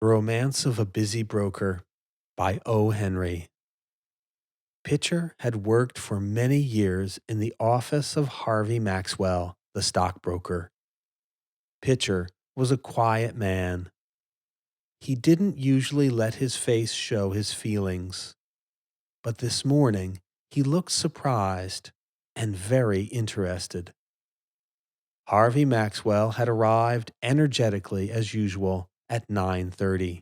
The Romance of a Busy Broker by O. Henry. Pitcher had worked for many years in the office of Harvey Maxwell, the stockbroker. Pitcher was a quiet man. He didn't usually let his face show his feelings, but this morning he looked surprised and very interested. Harvey Maxwell had arrived energetically as usual at 9:30.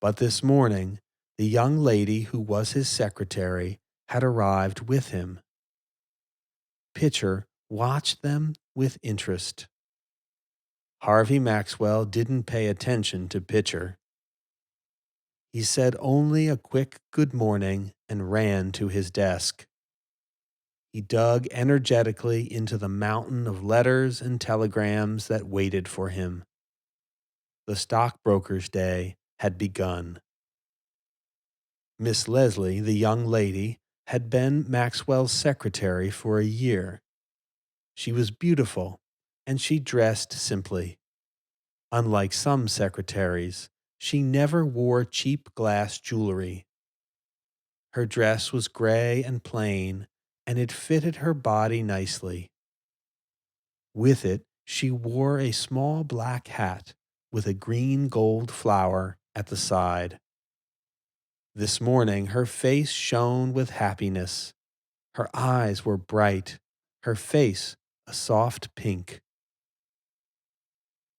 But this morning, the young lady who was his secretary had arrived with him. Pitcher watched them with interest. Harvey Maxwell didn't pay attention to Pitcher. He said only a quick good morning and ran to his desk. He dug energetically into the mountain of letters and telegrams that waited for him. The stockbroker's day had begun. Miss Leslie, the young lady, had been Maxwell's secretary for a year. She was beautiful, and she dressed simply. Unlike some secretaries, she never wore cheap glass jewelry. Her dress was gray and plain, and it fitted her body nicely. With it, she wore a small black hat with a green gold flower at the side. This morning her face shone with happiness. Her eyes were bright, her face a soft pink.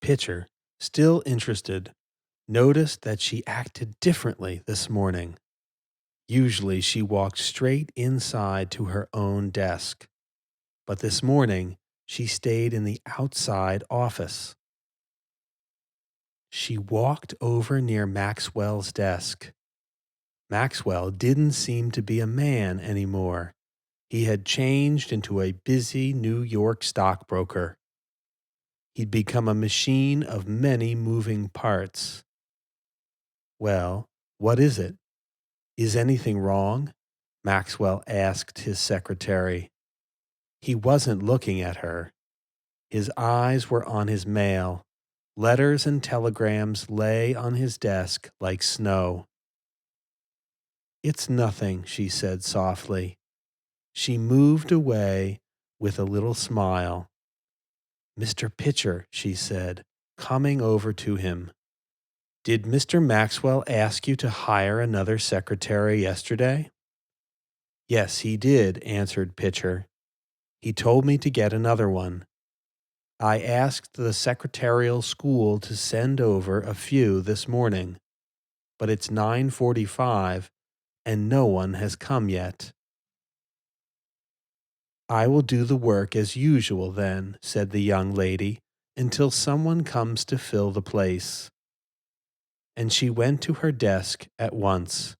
Pitcher, still interested, noticed that she acted differently this morning. Usually she walked straight inside to her own desk, but this morning she stayed in the outside office. She walked over near Maxwell's desk. Maxwell didn't seem to be a man anymore. He had changed into a busy New York stockbroker. He'd become a machine of many moving parts. Well, what is it? Is anything wrong? Maxwell asked his secretary. He wasn't looking at her. His eyes were on his mail. Letters and telegrams lay on his desk like snow. "It's nothing," she said softly. She moved away with a little smile. "Mr. Pitcher," she said, coming over to him. "Did Mr. Maxwell ask you to hire another secretary yesterday?" "Yes, he did," answered Pitcher. "He told me to get another one. I asked the secretarial school to send over a few this morning, but it's 9:45 and no one has come yet." "I will do the work as usual then," said the young lady, "until someone comes to fill the place." And she went to her desk at once.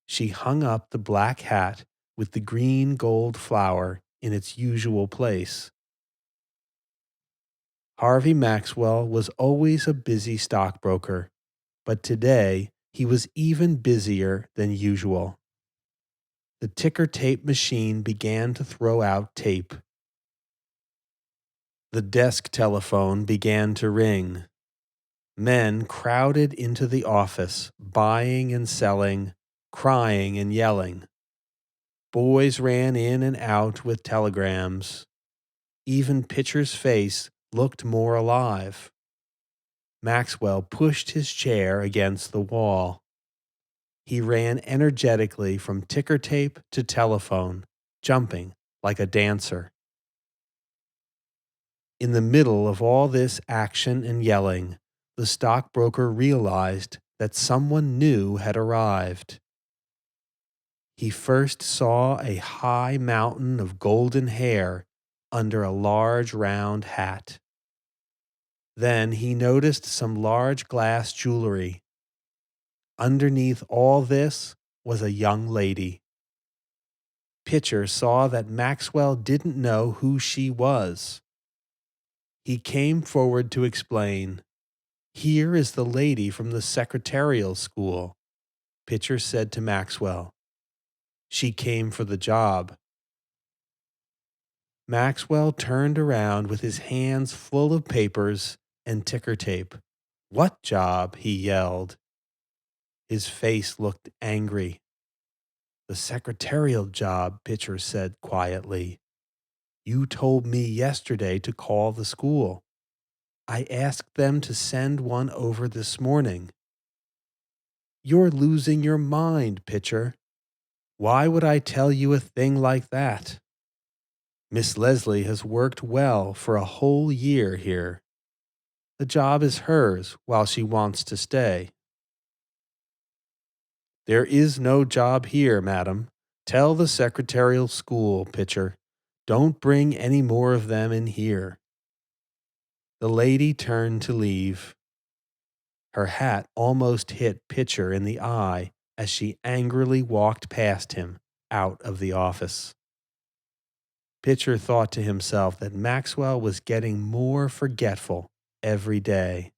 She hung up the black hat with the green gold flower in its usual place. Harvey Maxwell was always a busy stockbroker, but today he was even busier than usual. The ticker tape machine began to throw out tape. The desk telephone began to ring. Men crowded into the office, buying and selling, crying and yelling. Boys ran in and out with telegrams. Even Pitcher's face looked more alive. Maxwell pushed his chair against the wall. He ran energetically from ticker tape to telephone, jumping like a dancer. In the middle of all this action and yelling, the stockbroker realized that someone new had arrived. He first saw a high mountain of golden hair under a large round hat. Then he noticed some large glass jewelry. Underneath all this was a young lady. Pitcher saw that Maxwell didn't know who she was. He came forward to explain. "Here is the lady from the secretarial school," Pitcher said to Maxwell. "She came for the job." Maxwell turned around with his hands full of papers and ticker tape. What job? He yelled. His face looked angry. The secretarial job, Pitcher said quietly. You told me yesterday to call the school. I asked them to send one over this morning. You're losing your mind, Pitcher. Why would I tell you a thing like that? Miss Leslie has worked well for a whole year here. The job is hers while she wants to stay. There is no job here, madam. Tell the secretarial school, Pitcher. Don't bring any more of them in here. The lady turned to leave. Her hat almost hit Pitcher in the eye as she angrily walked past him out of the office. Pitcher thought to himself that Maxwell was getting more forgetful every day.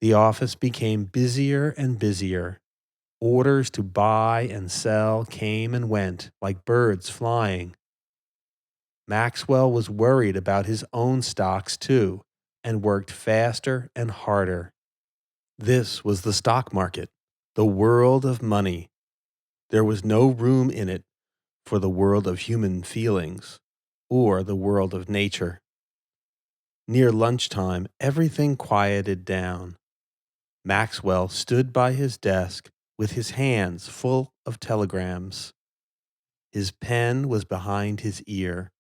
The office became busier and busier. Orders to buy and sell came and went like birds flying. Maxwell was worried about his own stocks too and worked faster and harder. This was the stock market, the world of money. There was no room in it for the world of human feelings or the world of nature. Near lunchtime, everything quieted down. Maxwell stood by his desk with his hands full of telegrams. His pen was behind his ear.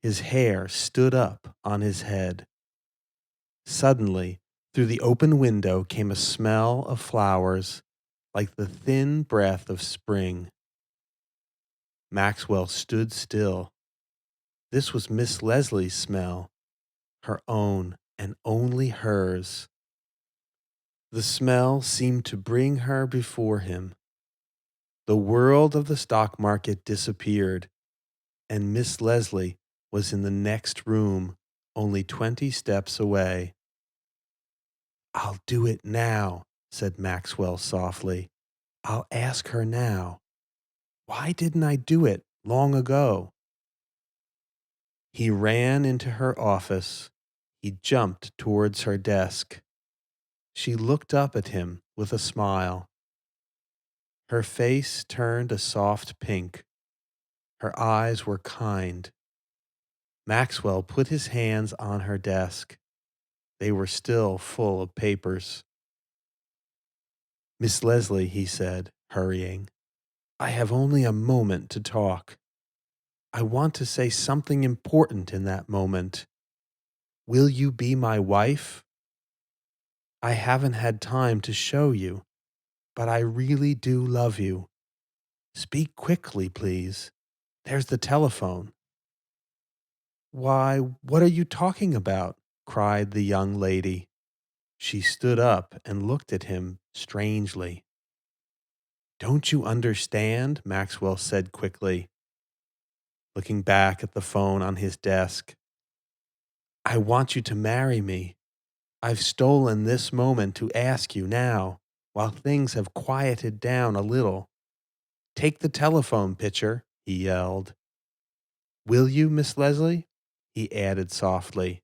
His hair stood up on his head. Suddenly, through the open window came a smell of flowers, like the thin breath of spring. Maxwell stood still. This was Miss Leslie's smell, her own and only hers. The smell seemed to bring her before him. The world of the stock market disappeared, and Miss Leslie was in the next room, only 20 steps away. I'll do it now, said Maxwell softly. I'll ask her now. Why didn't I do it long ago? He ran into her office. He jumped towards her desk. She looked up at him with a smile. Her face turned a soft pink. Her eyes were kind. Maxwell put his hands on her desk. They were still full of papers. Miss Leslie, he said, hurrying, I have only a moment to talk. I want to say something important in that moment. Will you be my wife? I haven't had time to show you, but I really do love you. Speak quickly, please. There's the telephone. Why, what are you talking about? Cried the young lady. She stood up and looked at him strangely. Don't you understand? Maxwell said quickly, looking back at the phone on his desk. I want you to marry me. I've stolen this moment to ask you now, while things have quieted down a little. Take the telephone, Pitcher, he yelled. Will you, Miss Leslie? He added softly.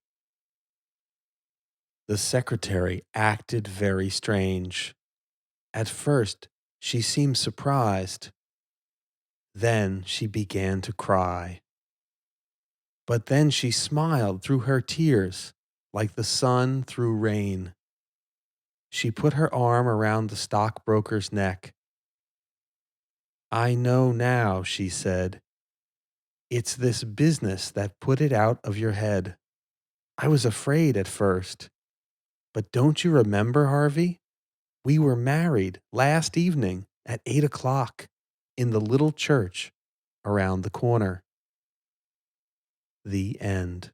The secretary acted very strange. At first, she seemed surprised. Then she began to cry. But then she smiled through her tears, like the sun through rain. She put her arm around the stockbroker's neck. I know now, she said. It's this business that put it out of your head. I was afraid at first. But don't you remember, Harvey? We were married last evening at 8 o'clock in the little church around the corner. The end.